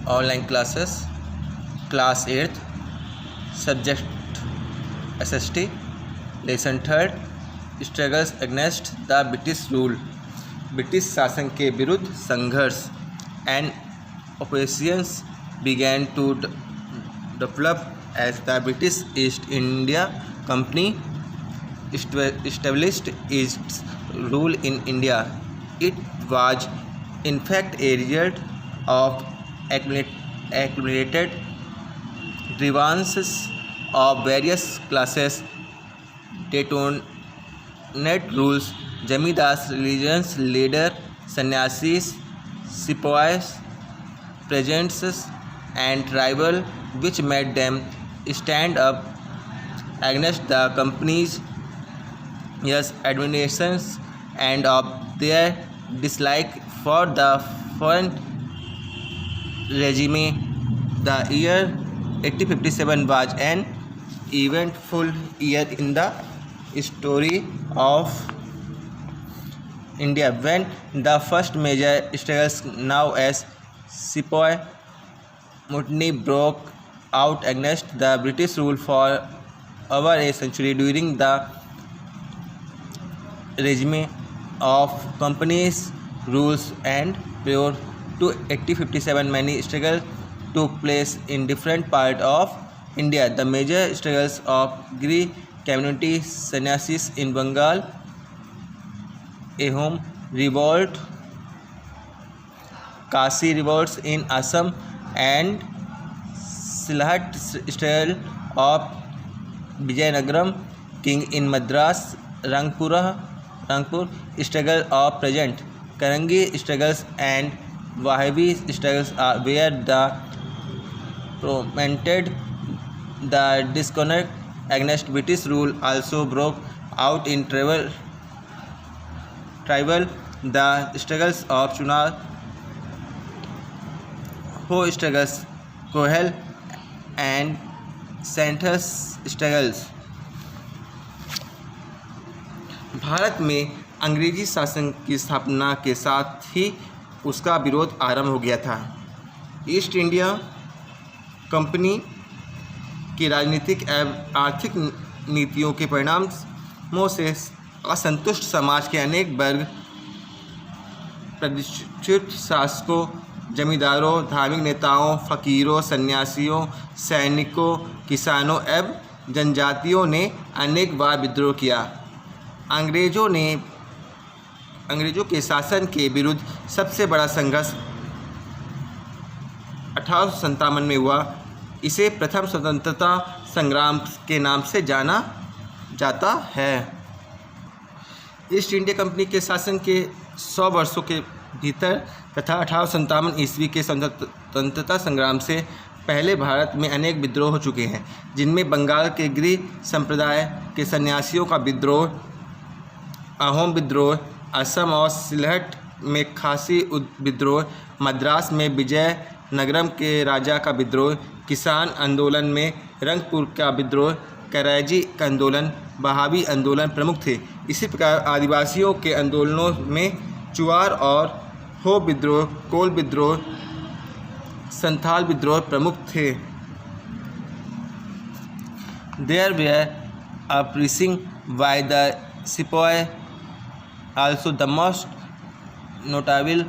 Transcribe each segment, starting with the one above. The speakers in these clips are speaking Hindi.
Online classes. Class 8th. Subject SST. Lesson 3rd. Struggles against the British rule. British शासन के विरुद्ध संघर्ष. And operations began to develop as the British East India Company established its rule in India. It was in fact a result of accumulated grievances of various classes, Tetonate rules, जमींदार, religious leader, सन्यासीस, सिपाहीस, peasants and tribal, which made them stand up against the company's administrations and of their dislike for the foreign regime. The year 1857 was an eventful year in the story of India, when the first major struggles known as Sepoy Mutiny broke out against the British rule for over a century. During the regime of company's rules and prior to 1857, many struggles took place in different parts of India. The major struggles of Giri community, sannyasis in Bengal, Ahom revolt, Kasi revolts in Assam, and Sylhet struggle of Vijayanagaram king in Madras, Rangpur struggle of present Karangi struggles, and Wahabi struggles where the promoted the disconnect against British rule also broke out in tribal. The struggles of Chunar, Ho struggles, Kohel and Santhas struggles. Bharat में अंग्रेजी शासन की स्थापना के साथ ही उसका विरोध आरंभ हो गया था. ईस्ट इंडिया कंपनी की राजनीतिक एवं आर्थिक नीतियों के परिणामों से असंतुष्ट समाज के अनेक वर्ग, प्रतिष्ठित शासकों, जमींदारों, धार्मिक नेताओं, फ़कीरों, सन्यासियों, सैनिकों, किसानों एवं जनजातियों ने अनेक बार विद्रोह किया. अंग्रेज़ों के शासन के विरुद्ध सबसे बड़ा संघर्ष 1857 में हुआ. इसे प्रथम स्वतंत्रता संग्राम के नाम से जाना जाता है. ईस्ट इंडिया कंपनी के शासन के 100 वर्षों के भीतर तथा 1857 ईस्वी के स्वतंत्रता संग्राम से पहले भारत में अनेक विद्रोह हो चुके हैं, जिनमें बंगाल के गिरि संप्रदाय के सन्यासियों का विद्रोह, अहोम विद्रोह, असम और सिलहट में खासी विद्रोह, मद्रास में विजयनगरम के राजा का विद्रोह, किसान आंदोलन में रंगपुर का विद्रोह, कराजी आंदोलन, बहावी आंदोलन प्रमुख थे. इसी प्रकार आदिवासियों के आंदोलनों में चुआर और हो विद्रोह, कोल विद्रोह, संथाल विद्रोह प्रमुख थे. There were uprising by the Sepoy. Also the most notable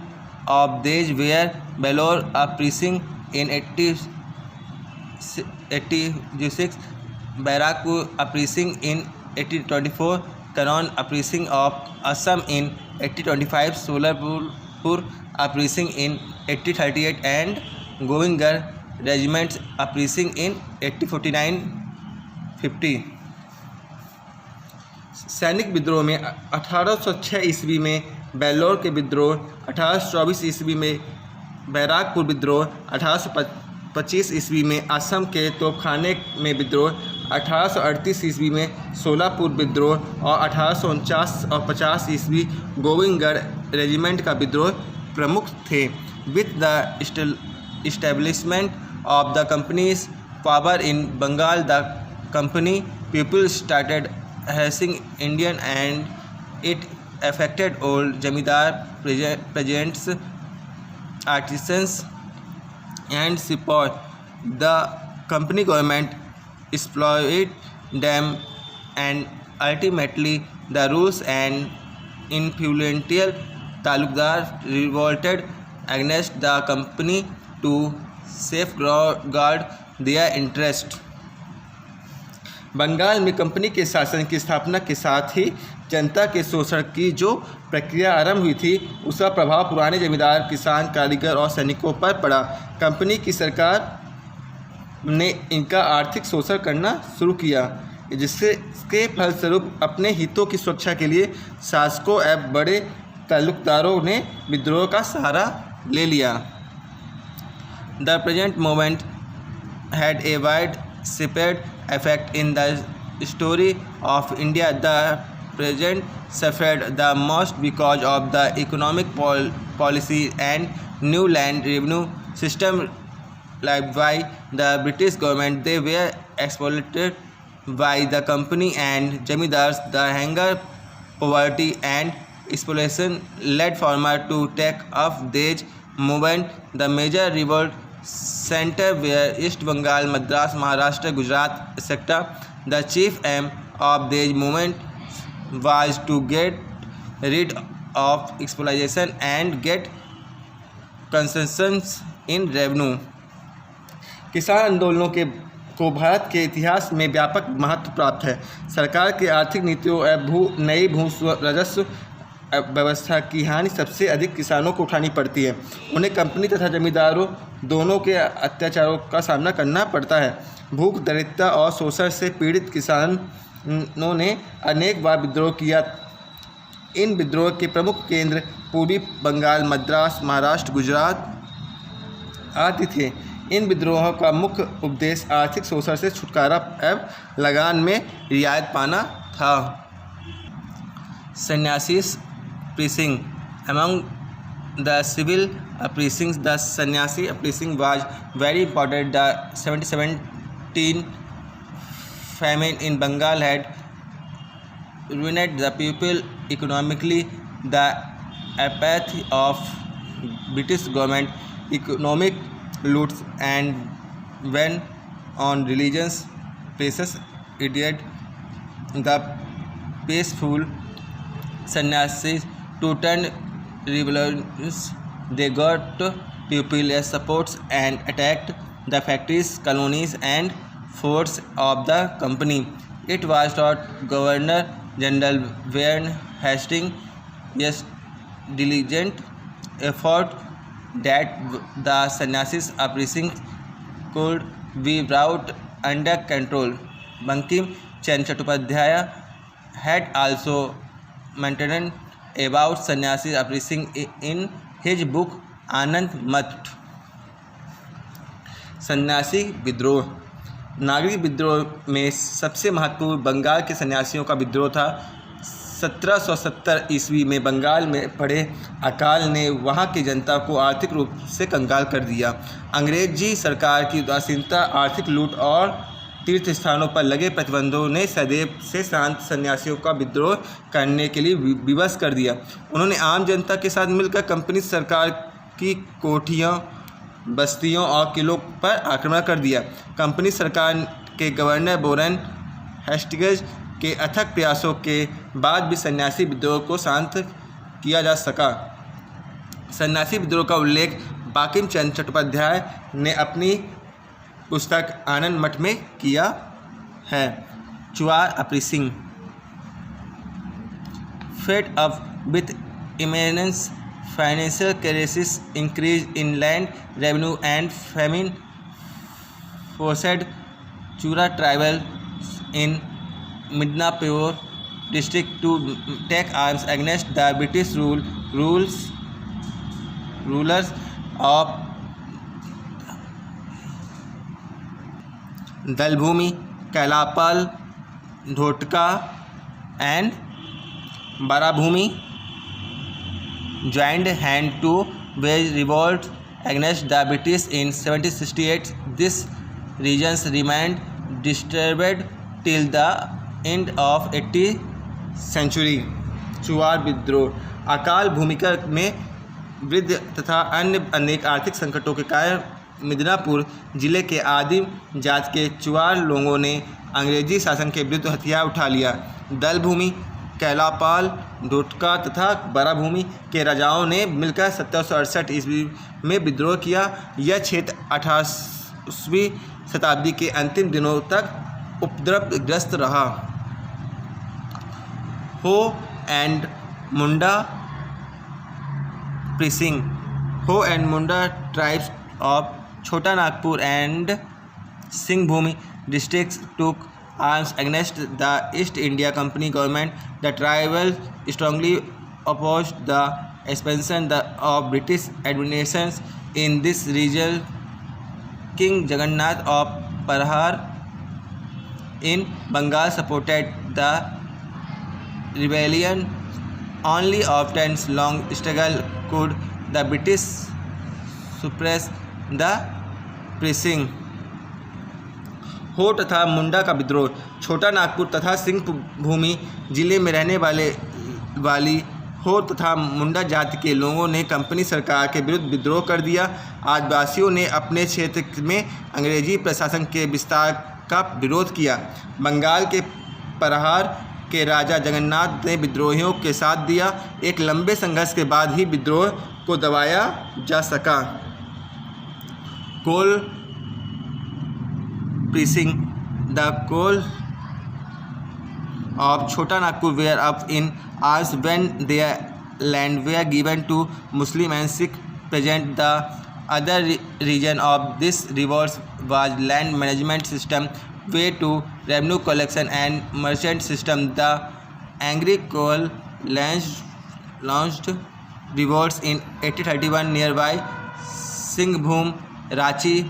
of these were Vellore uprising in 1886, Barakpur uprising in 1824, Kanon uprising of Assam in 1825, Solarpur uprising in 1838, and Govingar regiment uprising in 1849-50. सैनिक विद्रोह में 1806 ईस्वी में बेल्लोर के विद्रोह, 1824 ईस्वी में बैराकपुर विद्रोह, 1825 ईस्वी में असम के तोपखाने में विद्रोह, 1838 ईस्वी में सोलापुर विद्रोह और 1849 और 50 ईस्वी गोविंदगढ़ रेजिमेंट का विद्रोह प्रमुख थे. With the establishment of the company's power in Bengal, the company people started harassing Indian and it affected old jamidar, peasants, artisans and support. The company government exploited them, and ultimately the rules and influential talukdar revolted against the company to safeguard their interest. Bengal में कंपनी के शासन की स्थापना के साथ ही जनता के शोषण की जो प्रक्रिया आरंभ हुई थी, उसका प्रभाव पुराने जमींदार, किसान, कारीगर और सैनिकों पर पड़ा। कंपनी की सरकार ने इनका आर्थिक शोषण करना शुरू किया, जिसके फलस्वरूप अपने हितों की सुरक्षा के लिए शासकों एवं बड़े तालुकदारों ने विद्रोह का सहारा ले लिया। The present movement had a wide spread effect in the story of India. The present suffered the most because of the economic policy and new land revenue system like by the British government. They were exploited by the company and jamindars. The hunger, poverty and exploitation led farmers to take up this movement. The major revolt center were East Bengal, Madras, Maharashtra, Gujarat, etc. The chief aim of this movement was to get rid of exploitation and get concessions in revenue. किसान आंदोलनों को भारत के इतिहास में व्यापक महत्व प्राप्त है। सरकार के आर्थिक नीतियों एवं नई भू राजस्व व्यवस्था की हानि सबसे अधिक किसानों को उठानी पड़ती है। उन्हें कंपनी तथा जमींदारों दोनों के अत्याचारों का सामना करना पड़ता है। भूख, दरिद्रता और शोषण से पीड़ित किसानों ने अनेक बार विद्रोह किया। इन विद्रोह के प्रमुख केंद्र पूर्वी बंगाल, मद्रास, महाराष्ट्र, गुजरात आदि थे। इन विद्रोहों का मुख्य उद्देश्य आर्थिक शोषण से छुटकारा एवं लगान में रियायत पाना था। सन्यासीस oppressing. Among the civil oppressings, the sannyasi oppressing was very important. The 1717 famine in Bengal had ruined the people economically. The apathy of British government, economic loots, and when on religious places, idiot the peaceful sannyasis to turn rebellious. They got people as supports and attacked the factories, colonies and forts of the company. It was thought Governor General Warren Hastings' yes diligent effort that the sannyasis oppressing could be brought under control. Bankim Chandra Chattopadhyaya had also maintained about sannyasi oppressing in his book आनंद मठ। सन्यासी विद्रोह। नागरिक विद्रोह में सबसे महत्वपूर्ण बंगाल के सन्यासियों का विद्रोह था। 1770 ईस्वी में बंगाल में पड़े अकाल ने वहां की जनता को आर्थिक रूप से कंगाल कर दिया। अंग्रेजी सरकार की उदासीनता, आर्थिक लूट और तीर्थ स्थानों पर लगे प्रतिबंधों ने सदैव से शांत सन्यासियों का विद्रोह करने के लिए विवश कर दिया। उन्होंने आम जनता के साथ मिलकर कंपनी सरकार की कोठियों, बस्तियों और किलों पर आक्रमण कर दिया। कंपनी सरकार के गवर्नर वॉरेन हेस्टिंग्स के अथक प्रयासों के बाद भी सन्यासी विद्रोह को शांत किया जा सका। सन्यासी विद्रोह का उल्लेख बंकिम चंद्र चट्टोपाध्याय ने अपनी पुस्तक आनंद मठ में किया है। Chuar uprising. Fed up with immense financial crisis, increase in land revenue and famine forced Chura tribal in Midnapur district to take arms against the British rulers of दलभूमि, कैलापाल, ढोटका and Barabhumi joined hand to wage revolt against the British in 1768. These regions remained disturbed till the end of 18th century. Chuar विद्रोह। अकाल भूमिका में वृद्धि तथा अन्य अनेक आर्थिक संकटों के कारण मिदनापुर जिले के आदिम जात के चुआर लोगों ने अंग्रेजी शासन के विरुद्ध हथियार उठा लिया। दलभूमि, कैलापाल, ढोटका तथा बराभूमि के राजाओं ने मिलकर 1768 ईस्वी में विद्रोह किया। यह क्षेत्र 18वीं शताब्दी के अंतिम दिनों तक उपद्रवग्रस्त रहा। हो एंड मुंडा प्रीसिंग। हो and Munda tribes of Chota Nagpur and Singhbhumi districts took arms against the East India Company government. The tribals strongly opposed the expansion of British administration in this region. King Jagannath of Parhar in Bengal supported the rebellion. Only after long struggle could the British suppress the uprising. Ho तथा मुंडा का विद्रोह। छोटा नागपुर तथा सिंहभूमि जिले में रहने वाली हो तथा मुंडा जाति के लोगों ने कंपनी सरकार के विरुद्ध विद्रोह कर दिया। आदिवासियों ने अपने क्षेत्र में अंग्रेजी प्रशासन के विस्तार का विरोध किया। बंगाल के परहार के राजा जगन्नाथ ने विद्रोहियों के साथ दिया। एक लंबे संघर्ष के बाद ही विद्रोह को दबाया जा सका। Kol uprising. The Kol of Chota Nagpur were up in arms when their land were given to Muslim and Sikh peasants. The other region of this revolt was land management system, way to revenue collection and merchant system. The angry Kol launched revolts in 1831 nearby Singhbhum, Ranchi,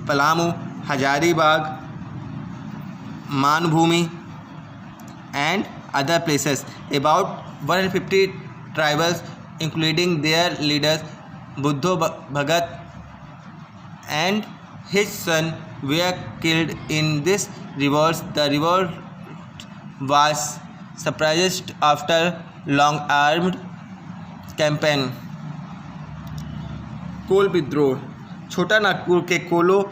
Palamu, Hazaribagh, Manbhum and other places. About 150 tribals, including their leaders Buddho Bhagat and his son, were killed in this revolt. The revolt was suppressed after long armed campaign. कोल विद्रोह। छोटा नागपुर के कोलों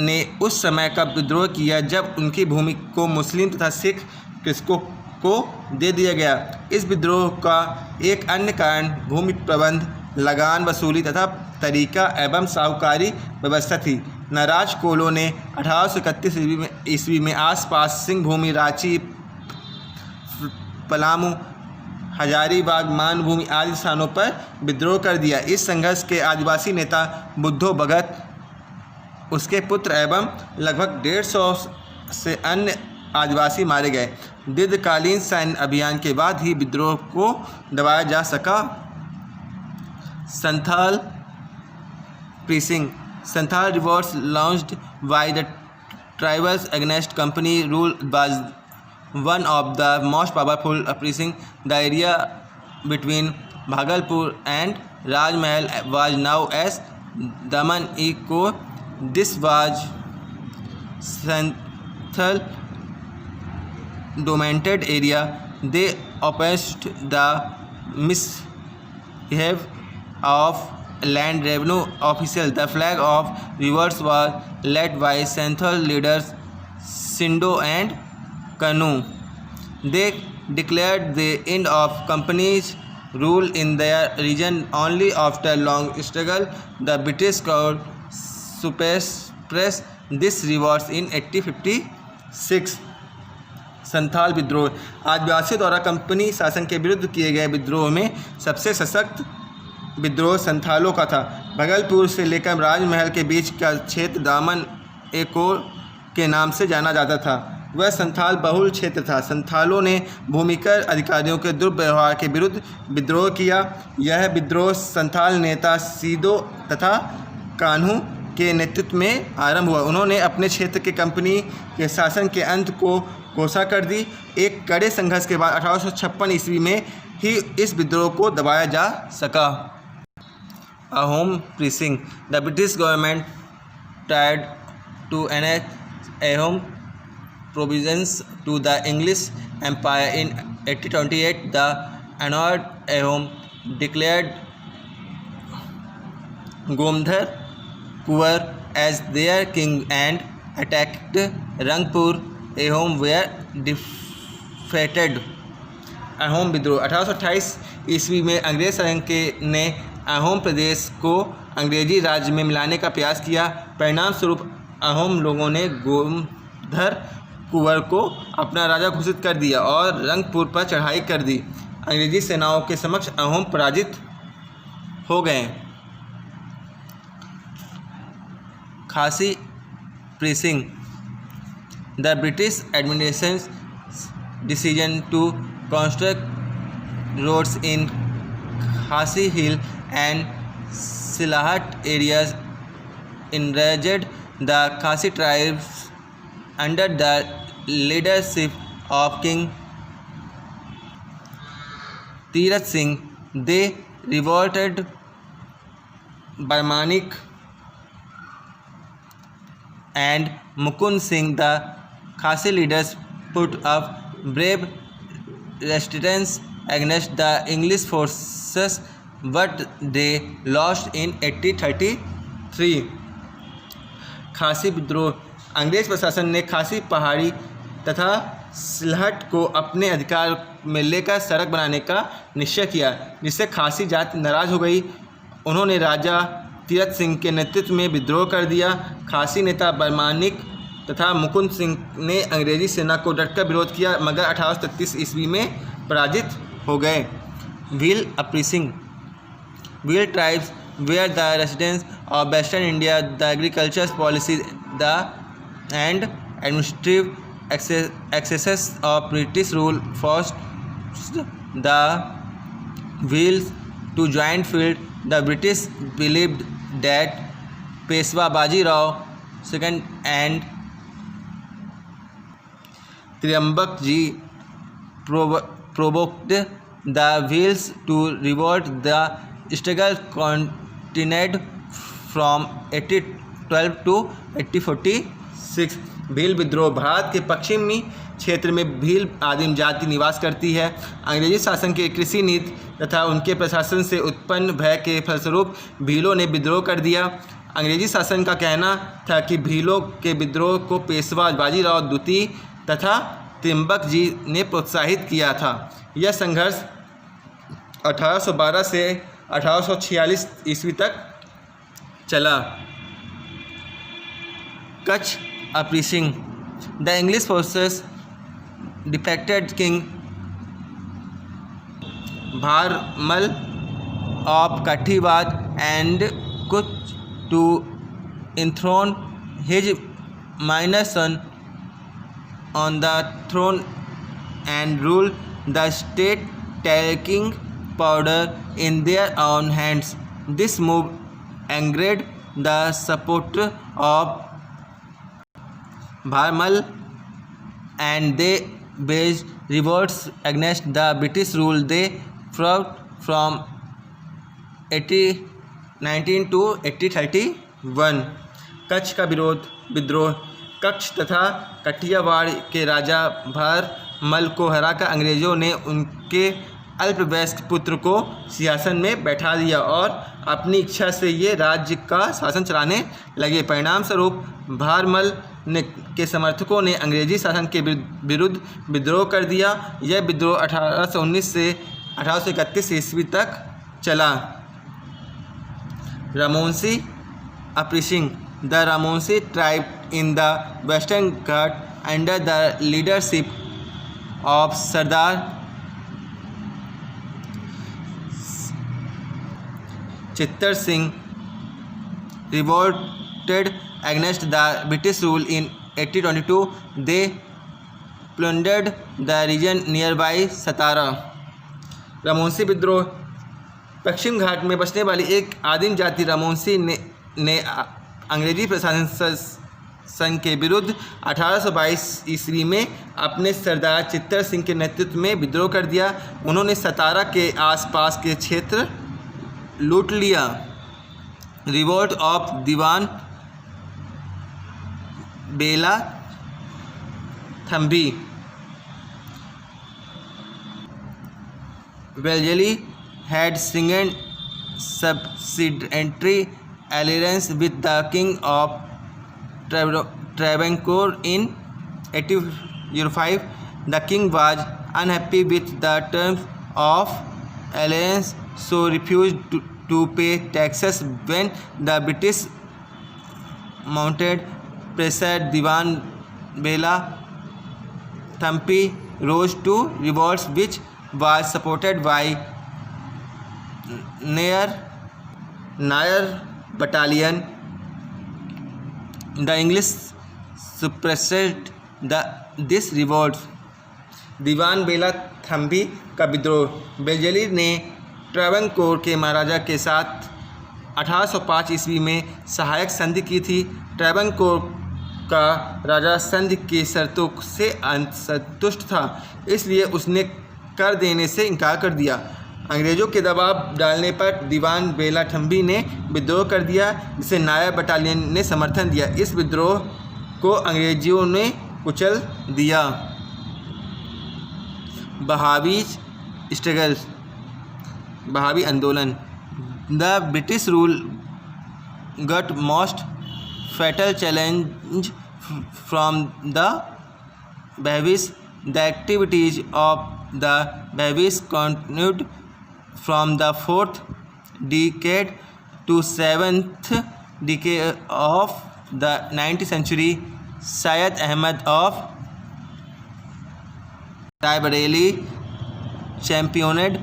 ने उस समय का विद्रोह किया जब उनकी भूमि को मुस्लिम तथा सिख कृषकों को दे दिया गया। इस विद्रोह का एक अन्य कारण भूमि प्रबंध, लगान वसूली तथा तरीका एवं साहूकारी व्यवस्था थी। नाराज कोलों ने 1831 ईस्वी में आसपास सिंहभूमि, रांची, पलामू, हजारीबाग, मानभूमि आदि स्थानों पर विद्रोह कर दिया। इस संघर्ष के आदिवासी नेता बुद्धो भगत, उसके पुत्र एवं लगभग 150 से अन्य आदिवासी मारे गए। दीर्घकालीन सैन्य अभियान के बाद ही विद्रोह को दबाया जा सका। Santhal uprising. Santhal revolt launched by the tribals against company rule was one of the most powerful pressing. The area between Bhagalpur and Rajmahal was known as Daman-e-Ko. This was Santhal dominated area. They opposed the misbehavior of land revenue officials. The flag of revolts was led by Santhal leaders Sindo and Kanu. They declared the end of company's rule in their region. Only after long struggle the British could suppress this revolt in 1856. Santhal विद्रोह। आदिवासियों द्वारा कंपनी शासन के विरुद्ध किए गए विद्रोह में सबसे सशक्त विद्रोह संथालों का था। भागलपुर से लेकर राजमहल के बीच का क्षेत्र दामन-ए-को के नाम से जाना जाता था। वह संथाल बहुल क्षेत्र था। संथालों ने भूमिकर अधिकारियों के दुर्व्यवहार के विरुद्ध विद्रोह किया। यह विद्रोह संथाल नेता सीदो तथा कान्हू के नेतृत्व में आरंभ हुआ। उन्होंने अपने क्षेत्र के कंपनी के शासन के अंत को घोषणा कर दी। एक कड़े संघर्ष के बाद 1856 ईस्वी में ही इस विद्रोह को दबाया जा सका। Ahom uprising. The British government tried to annex Ahom provisions to the English Empire in 1828. The annulled Ahom declared Gomdhar Kuwar as their king and attacked Rangpur, Ahom were defeated. Ahom विद्रोह 1828 ईस्वी में अंग्रेज शासन ने अहोम प्रदेश को अंग्रेजी राज्य में मिलाने का प्रयास किया। परिणाम स्वरूप अहोम लोगों ने गोमधर कुंवर को अपना राजा घोषित कर दिया और रंगपुर पर चढ़ाई कर दी। अंग्रेजी सेनाओं के समक्ष अहोम पराजित हो गए। Khasi uprising the British administration's decision to construct roads in Khasi Hill and Silahat areas enraged the Khasi tribes under the leadership of King Tirath Singh. They revolted. Barmanik and Mukund Singh, the Khasi leaders, put up brave resistance against the English forces, but they lost in 1833. खासी विद्रोह अंग्रेज प्रशासन ने खासी पहाड़ी तथा सिलहट को अपने अधिकार में लेकर सड़क बनाने का निश्चय किया, जिससे खासी जाति नाराज हो गई। उन्होंने राजा तीरथ सिंह के नेतृत्व में विद्रोह कर दिया। खासी नेता बरमानिक तथा मुकुंद सिंह ने अंग्रेजी सेना को डटकर विरोध किया, मगर 1833 ईस्वी में पराजित हो गए। Bhil uprising Bhil tribes were the residents of western India, the agriculture policy the and administrative excesses of British rule forced the Bhils to join field. The British believed that Peshwa Bajirao second and Trimbak ji provoked the wheels to revolt. The struggle continued from 1812 to 1846. Bhil विद्रोह भारत के पश्चिमी क्षेत्र में भील आदिम जाति निवास करती है। अंग्रेजी शासन के कृषि नीति तथा उनके प्रशासन से उत्पन्न भय के फलस्वरूप भीलों ने विद्रोह कर दिया। अंग्रेजी शासन का कहना था कि भीलों के विद्रोह को पेशवा बाजीराव द्वितीय तथा त्र्यंबक जी ने प्रोत्साहित किया था। यह संघर्ष 1812 से 1846 ईस्वी तक चला। Kutch uprising the English forces defected king Bharmal of Kathiawad and कुछ to enthroned his minor son on the throne and rule the state, taking power in their own hands. This move angered the supporters of Bharmal and they waged revolts against the British rule. They fought from 1819 to 1831. Kutch का विद्रोह कच्छ तथा कठियावाड़ के राजा भारमल को हराकर अंग्रेज़ों ने उनके अल्पवयस्क पुत्र को सिंहासन में बैठा दिया और अपनी इच्छा से ये राज्य का शासन चलाने लगे। परिणाम स्वरूप भारमल के समर्थकों ने अंग्रेजी शासन के विरुद्ध विद्रोह कर दिया। यह विद्रोह 1819 से 1831 ईस्वी तक चला। Ramosi uprising the Ramosi tribe in the western घाट under the leadership of Sardar Chittar Singh revolted against the British rule in 1822. They plundered the region nearby सतारा। रामोंसी विद्रोह पश्चिम घाट में बसने वाली एक आदिम जाति रामोंसी ने अंग्रेजी प्रशासन के विरुद्ध 1822 ईस्वी में अपने सरदार चित्तर सिंह के नेतृत्व में विद्रोह कर दिया। उन्होंने सतारा के आसपास के क्षेत्र लूट लिया। Revolt of Dewan Velu Thampi Wellesley had signed subsidiary alliance with the King of Travancore in 1805. The king was unhappy with the terms of alliance, so refused to pay taxes. When the British mounted pressure, Diwan Bela Thampi rose to revolt, which was supported by Nair battalion. The English suppressed this revolt. दीवान बेला थम्बी का विद्रोह। बेल्जली ने ट्रावनकोर के महाराजा के साथ 1805 ईस्वी में सहायक संधि की थी। ट्रावनकोर का राजा संधि की शर्तों से असंतुष्ट था, इसलिए उसने कर देने से इनकार कर दिया। अंग्रेज़ों के दबाव डालने पर दीवान बेला थम्बी ने विद्रोह कर दिया, जिसे नायर बटालियन ने समर्थन दिया। इस विद्रोह को अंग्रेज़ों ने कुचल दिया। बहावी स्ट्रगल्स, बहावी आंदोलन। The British rule got most fatal challenge from the Bahawis. The activities of the Bahawis continued from the 4th decade to 7th decade of the 19th century. Syed Ahmad of Raebareli championed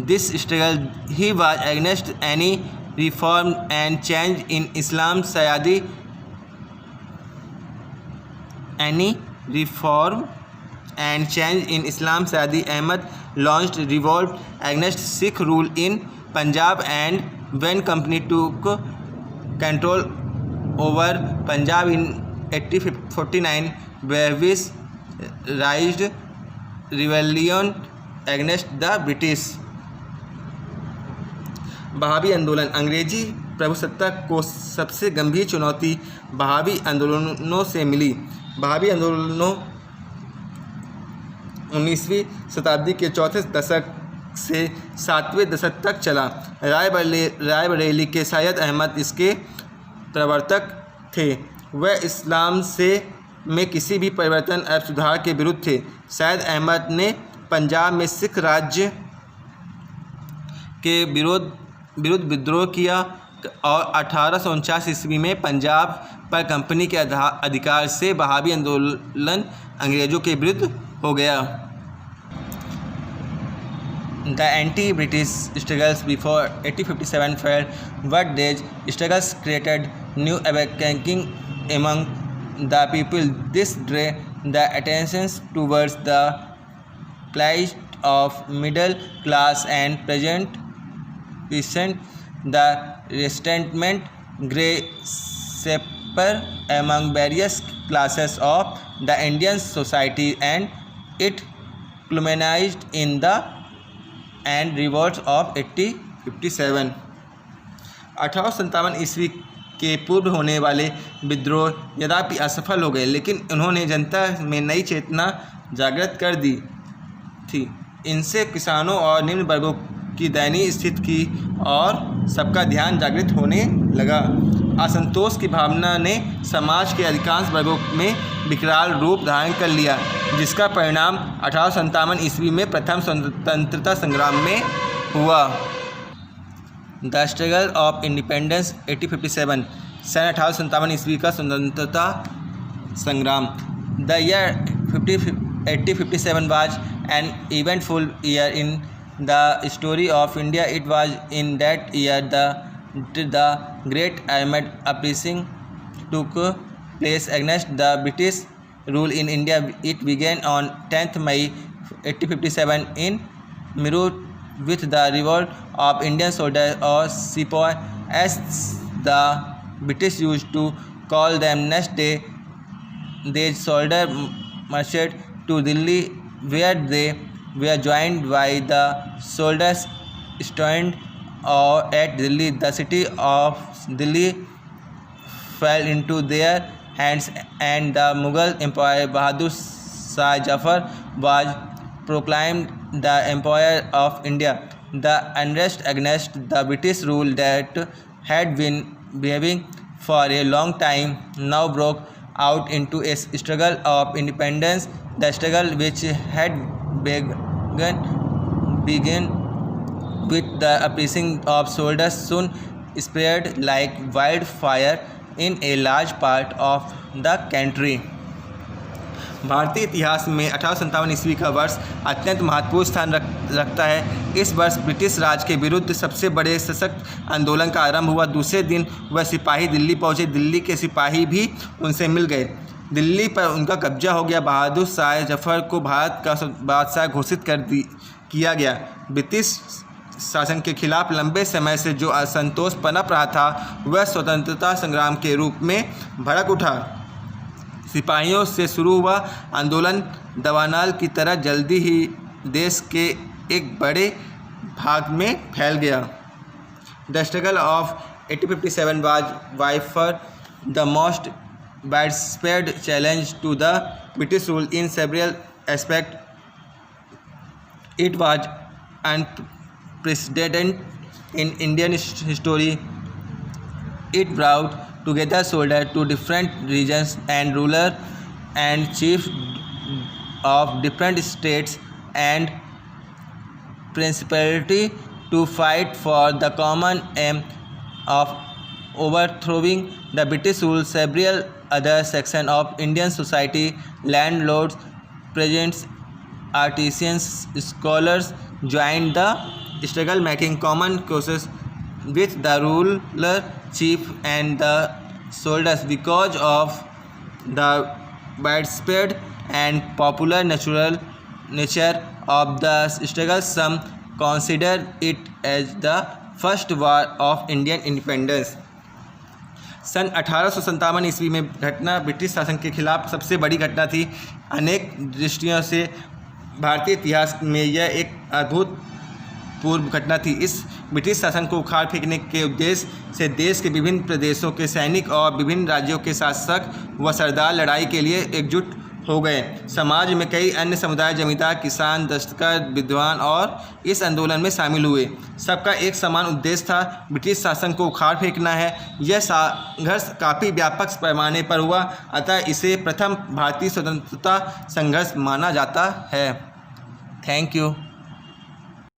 this struggle. He was against any reform and change in Islam. Syed Ahmad launched revolt against Sikh rule in Punjab, and when company took control over Punjab in 1849, Bahawis raised rebellion against the British. Wahabi आंदोलन। अंग्रेजी प्रभुसत्ता को सबसे गंभीर चुनौती बहावी आंदोलनों से मिली। बहावी आंदोलनों 19वीं शताब्दी के चौथे दशक से 7वें दशक तक चला। रायबरेली के सैयद अहमद इसके प्रवर्तक थे। वह इस्लाम में किसी भी परिवर्तन और सुधार के विरुद्ध थे। सैयद अहमद ने पंजाब में सिख राज्य के विरुद्ध विद्रोह किया और 1849 ईस्वी में पंजाब पर कंपनी के अधिकार से बहावी आंदोलन अंग्रेज़ों के विरुद्ध हो गया। The anti-British struggles before 1857 failed, but these struggles created new awakening among the people. This drew the attention towards the plight of middle class and peasant. The resentment grew separate among various classes of the Indian society, and it culminated in the revolt of 1857. 1857 ईस्वी के पूर्व होने वाले विद्रोह यद्यपि असफल हो गए, लेकिन उन्होंने जनता में नई चेतना जागृत कर दी थी। इनसे किसानों और निम्न वर्गों की दयनीय स्थिति की और सबका ध्यान जागृत होने लगा। असंतोष की भावना ने समाज के अधिकांश वर्गों में विकराल रूप धारण कर लिया, जिसका परिणाम 1857 ईस्वी में प्रथम स्वतंत्रता संग्राम में हुआ। द स्ट्रगल ऑफ इंडिपेंडेंस 1857, सन 1857 ईस्वी का स्वतंत्रता संग्राम। The year 1857 was an eventful year in the story of India. It was in that year the Great Armed Uprising took place against the British rule in India. It began on 10th May 1857 in Meerut with the revolt of Indian soldiers, or sepoy as the British used to call them. Next day, these soldiers marched to Delhi, where they were joined by the soldiers stationed at Delhi. The city of Delhi fell into their hands, and the Mughal Emperor Bahadur Shah Jafar was proclaimed the Emperor of India. the unrest against the British rule that had been brewing for a long time now broke out into a struggle of independence. The struggle, which had begun with the uprising of soldiers, soon spread like wildfire in a large part of the country. भारतीय इतिहास में 1857 ईस्वी का वर्ष अत्यंत महत्वपूर्ण स्थान रखता है। इस वर्ष ब्रिटिश राज के विरुद्ध सबसे बड़े सशक्त आंदोलन का आरंभ हुआ। दूसरे दिन वह सिपाही दिल्ली पहुंचे। दिल्ली के सिपाही भी उनसे मिल गए। दिल्ली पर उनका कब्जा हो गया। बहादुर शाह जफर को भारत का बादशाह घोषित किया गया। ब्रिटिश शासन के खिलाफ लंबे समय से जो असंतोष पनप रहा था वह स्वतंत्रता संग्राम के रूप में भड़क उठा। सिपाहियों से शुरू हुआ आंदोलन दावानल की तरह जल्दी ही देश के एक बड़े भाग में फैल गया। The struggle of 1857 was for the most widespread challenge to the British rule in several aspect. It was unprecedented in Indian history. It brought together soldiers to different regions and rulers and chiefs of different states and principalities to fight for the common aim of overthrowing the British rule. Several other sections of Indian society, landlords, peasants, artisans, scholars joined the struggle, making common causes with the ruler, chief and the soldiers. Because of the widespread and popular nature of the struggle, some consider it as the first war of Indian independence. सन 1857 ईस्वी में घटना ब्रिटिश शासन के खिलाफ सबसे बड़ी घटना थी। अनेक दृष्टियों से भारतीय इतिहास में यह एक अभूतपूर्व घटना थी। इस ब्रिटिश शासन को उखाड़ फेंकने के उद्देश्य से देश के विभिन्न प्रदेशों के सैनिक और विभिन्न राज्यों के शासक व सरदार लड़ाई के लिए एकजुट हो गए। समाज में कई अन्य समुदाय, जमींदार, किसान, दस्तकार, विद्वान और इस आंदोलन में शामिल हुए। सबका एक समान उद्देश्य था, ब्रिटिश शासन को उखाड़ फेंकना है। यह संघर्ष काफ़ी व्यापक पैमाने पर हुआ, अतः इसे प्रथम भारतीय स्वतंत्रता संघर्ष माना जाता है। Thank you.